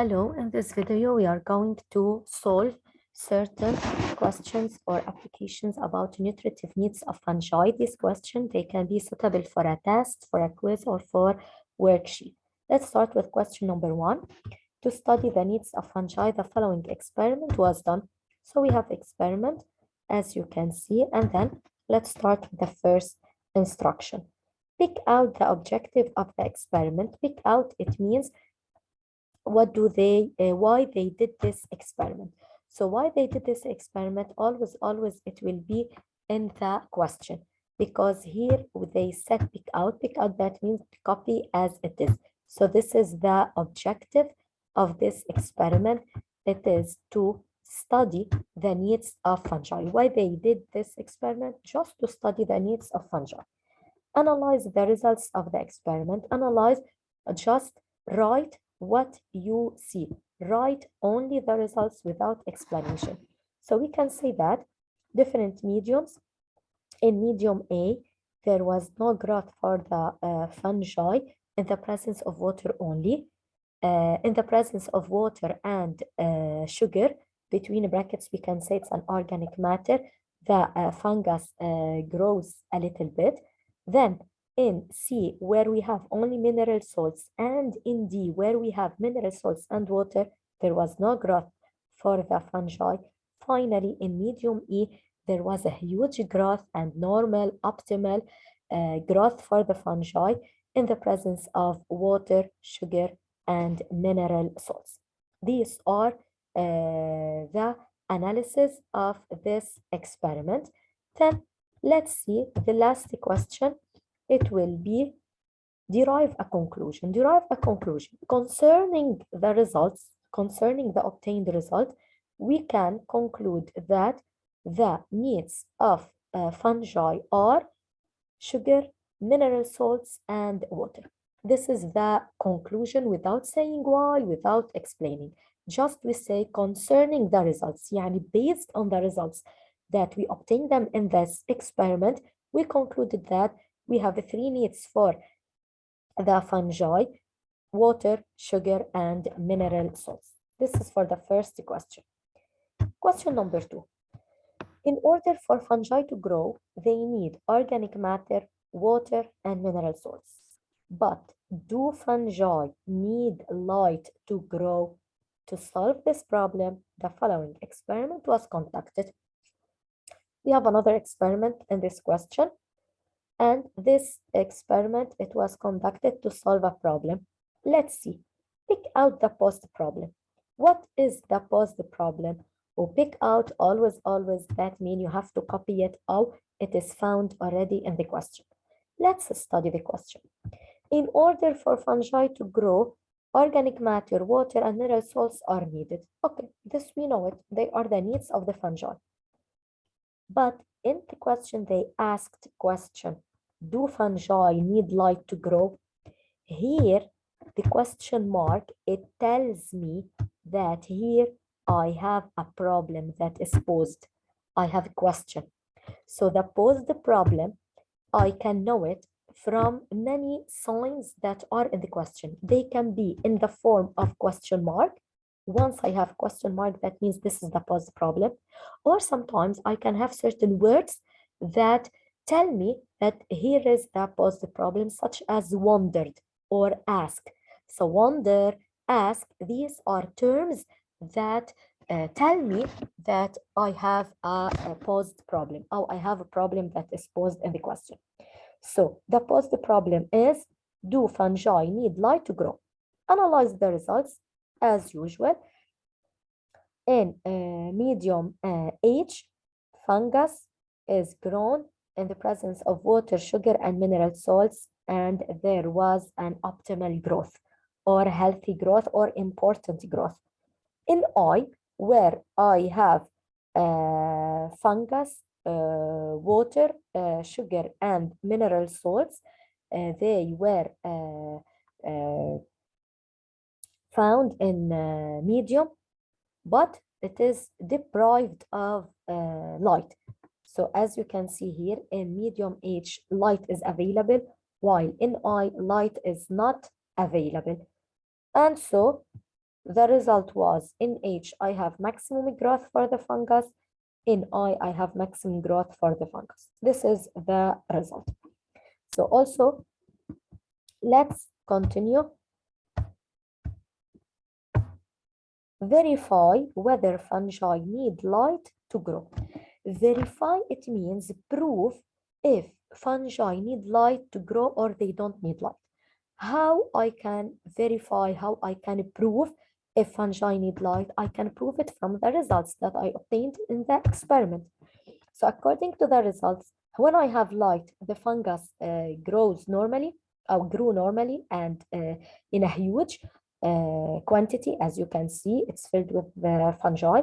Hello, in this video, we are going to solve certain questions or applications about nutritive needs of fungi. These questions, they can be suitable for a test, for a quiz, or for worksheet. Let's start with question number 1. To study the needs of fungi, the following experiment was done. So we have experiment, as you can see, and then let's start with the first instruction. Pick out the objective of the experiment. Pick out, it means what do they why they did this experiment. So why they did this experiment, always it will be in the question, because here they said pick out, that means copy as it is. So this is the objective of this experiment. It is to study the needs of fungi. Why they did this experiment? Just to study the needs of fungi. Analyze the results of the experiment. Analyze, just write what you see. Write only the results without explanation. So we can say that different mediums. In medium A, there was no growth for the fungi in the presence of water only. In the presence of water and sugar, between brackets, we can say it's an organic matter. The fungus grows a little bit. Then in C, where we have only mineral salts, and in D, where we have mineral salts and water, there was no growth for the fungi. Finally, in medium E, there was a huge growth and normal, optimal growth for the fungi in the presence of water, sugar, and mineral salts. These are the analysis of this experiment. Then let's see the last question. It will be derive a conclusion. Derive a conclusion. Concerning the results, concerning the obtained result, we can conclude that the needs of fungi are sugar, mineral salts, and water. This is the conclusion without saying why, without explaining. Just we say concerning the results, yani based on the results that we obtained them in this experiment, we concluded that we have 3 needs for the fungi: water, sugar, and mineral salts. This is for the first question. Question number 2. In order for fungi to grow, they need organic matter, water, and mineral salts. But do fungi need light to grow? To solve this problem, the following experiment was conducted. We have another experiment in this question, and this experiment, it was conducted to solve a problem. Let's see. Pick out the post problem. What is the post problem? Or pick out, always, that means you have to copy it out. It is found already in the question. Let's study the question. In order for fungi to grow, organic matter, water, and mineral salts are needed. Okay, this we know it. They are the needs of the fungi. But in the question, they asked question, do fungi need light to grow? Here, the question mark, it tells me that here I have a problem that is posed. I have a question. So the posed problem, I can know it from many signs that are in the question. They can be in the form of question mark. Once I have question mark, that means this is the posed problem. Or sometimes I can have certain words that tell me that here is the posed problem, such as wondered or ask. So wonder, ask, these are terms that tell me that I have a posed problem, or I have a problem that is posed in the question. So the posed problem is, do fungi need light to grow? Analyze the results as usual. In medium H, fungus is grown in the presence of water, sugar, and mineral salts, and there was an optimal growth or healthy growth or important growth. In I, where I have fungus, water, sugar, and mineral salts, they were found in medium, but it is deprived of light. So as you can see here, in medium H, light is available, while in I, light is not available. And so the result was in H, I have maximum growth for the fungus. In I have maximum growth for the fungus. This is the result. So also, let's continue. Verify whether fungi need light to grow. Verify, it means prove if fungi need light to grow or they don't need light. How I can verify, how I can prove if fungi need light? I can prove it from the results that I obtained in the experiment. So according to the results, when I have light, the fungus grows normally, or grew normally, and in a huge quantity. As you can see, it's filled with the fungi.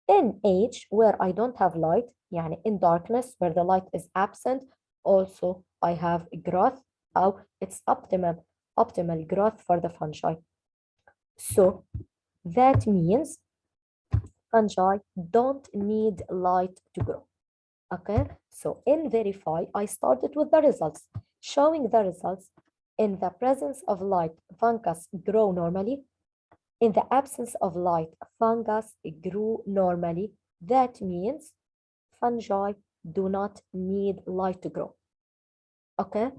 In H, where I don't have light, يعني in darkness, where the light is absent, also I have growth, or it's optimal growth for the fungi. So that means fungi don't need light to grow. Okay, so in verify, I started with the results, showing the results. In the presence of light, fungus grow normally. In the absence of light, fungus grew normally. That means fungi do not need light to grow. Okay,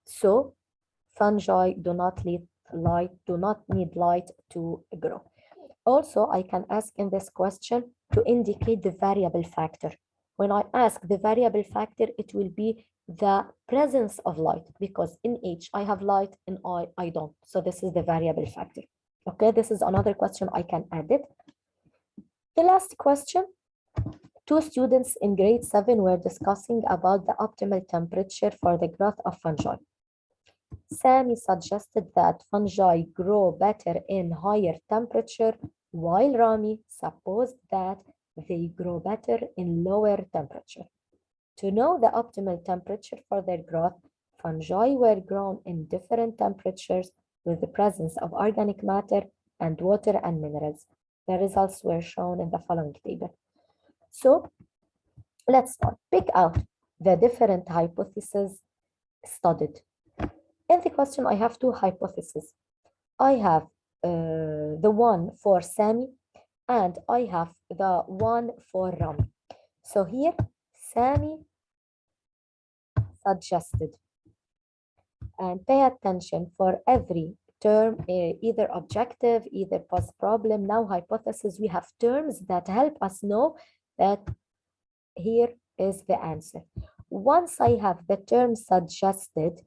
so fungi do not need light to grow. Also, I can ask in this question to indicate the variable factor. When I ask the variable factor, it will be the presence of light, because in H I have light, in I don't. So this is the variable factor. Okay, this is another question I can add it. The last question, two students in grade 7 were discussing about the optimal temperature for the growth of fungi. Sammy suggested that fungi grow better in higher temperature, while Rami supposed that they grow better in lower temperature. To know the optimal temperature for their growth, fungi were grown in different temperatures with the presence of organic matter and water and minerals. The results were shown in the following table. So let's start. Pick out the different hypotheses studied. In the question, I have two hypotheses. I have the one for Sami, and I have the one for Rami. So here, Sami suggested, and pay attention for every term, either objective, either post-problem, now hypothesis. We have terms that help us know that here is the answer. Once I have the term suggested,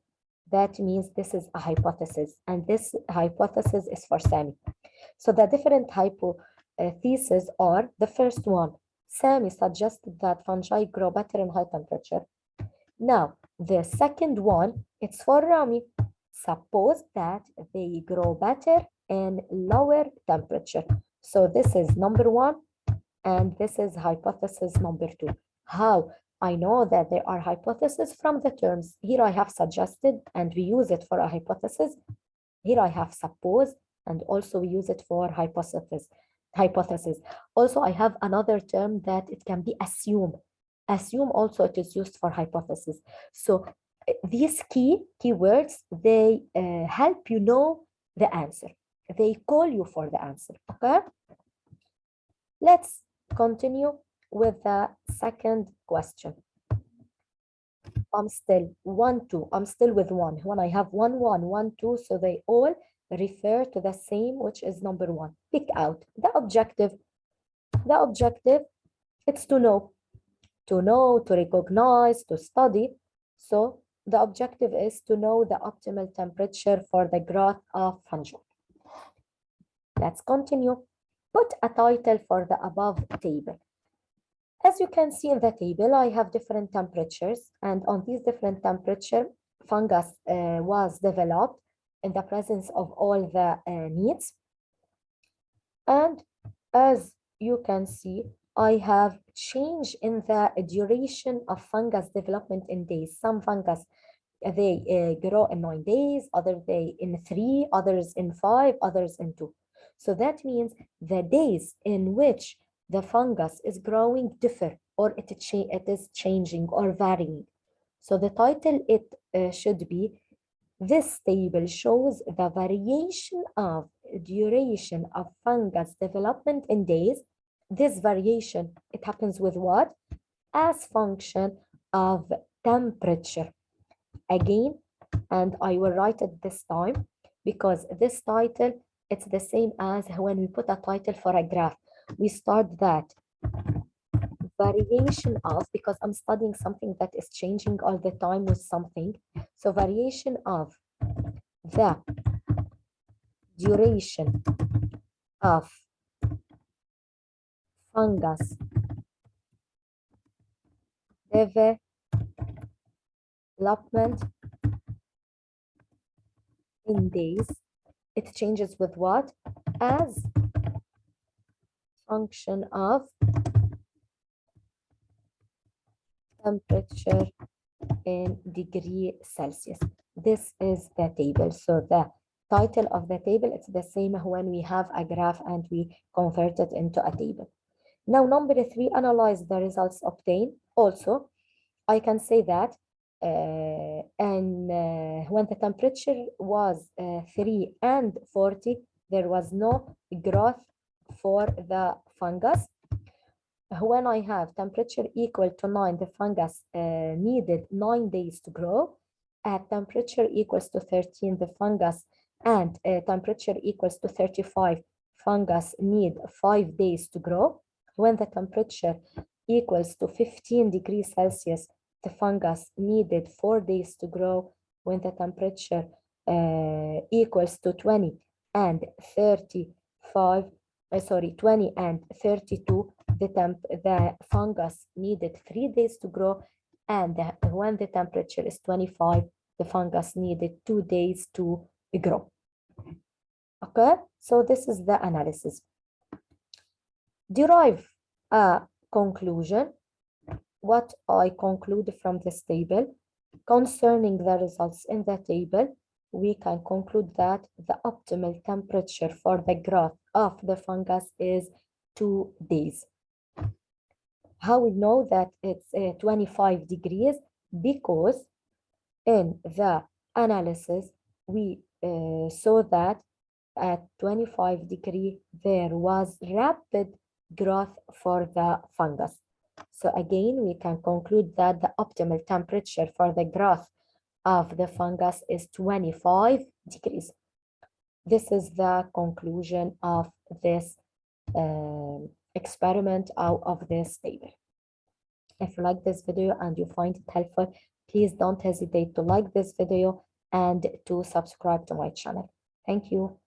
that means this is a hypothesis, and this hypothesis is for Sami. So the different hypotheses are: the first one, Sami suggested that fungi grow better in high temperature. Now, the second one, it's for Rami. Suppose that they grow better in lower temperature. So this is number one, and this is hypothesis number two. How I know that there are hypotheses from the terms? Here I have suggested, and we use it for a hypothesis. Here I have supposed, and also we use it for hypothesis. Also, I have another term that it can be assume. Assume also, it is used for hypothesis. So these keywords, they help you know the answer. They call you for the answer, okay? Let's continue with the second question. I'm still 1, 2. I'm still with 1. When I have 1, 1, 1, 2, so they all refer to the same, which is number 1. Pick out the objective. The objective, it's to know, to recognize, to study. So the objective is to know the optimal temperature for the growth of fungi. Let's continue. Put a title for the above table. As you can see in the table, I have different temperatures, and on these different temperatures, fungus was developed in the presence of all the needs. And as you can see, I have change in the duration of fungus development in days. Some fungus, they grow in 9 days, others they in 3, others in 5, others in 2. So that means the days in which the fungus is growing differ, or it is changing or varying. So the title, it should be, this table shows the variation of duration of fungus development in days. This variation, it happens with what? As function of temperature. Again, and I will write it this time because this title, it's the same as when we put a title for a graph. We start that variation of, because I'm studying something that is changing all the time with something. So variation of the duration of fungus development in days. It changes with what? As function of temperature in degree Celsius. This is the table. So the title of the table, it's the same when we have a graph and we convert it into a table. Now, number 3, analyze the results obtained. Also, I can say that when the temperature was 3 and 40, there was no growth for the fungus. When I have temperature equal to 9, the fungus needed 9 days to grow. At temperature equals to 13, the fungus, and temperature equals to 35, fungus need 5 days to grow. When the temperature equals to 15 degrees Celsius, the fungus needed 4 days to grow. When the temperature equals to 20 and 20 and 32, the fungus needed 3 days to grow, and when the temperature is 25, the fungus needed 2 days to grow. Okay, so this is the analysis. Derive a conclusion. What I conclude from this table concerning the results in the table, we can conclude that the optimal temperature for the growth of the fungus is 2 days. How we know that it's 25 degrees? Because in the analysis, we saw that at 25 degrees, there was rapid growth for the fungus. So again, we can conclude that the optimal temperature for the growth of the fungus is 25 degrees. This is the conclusion of this experiment out of this table. If you like this video and you find it helpful, please don't hesitate to like this video and to subscribe to my channel. Thank you.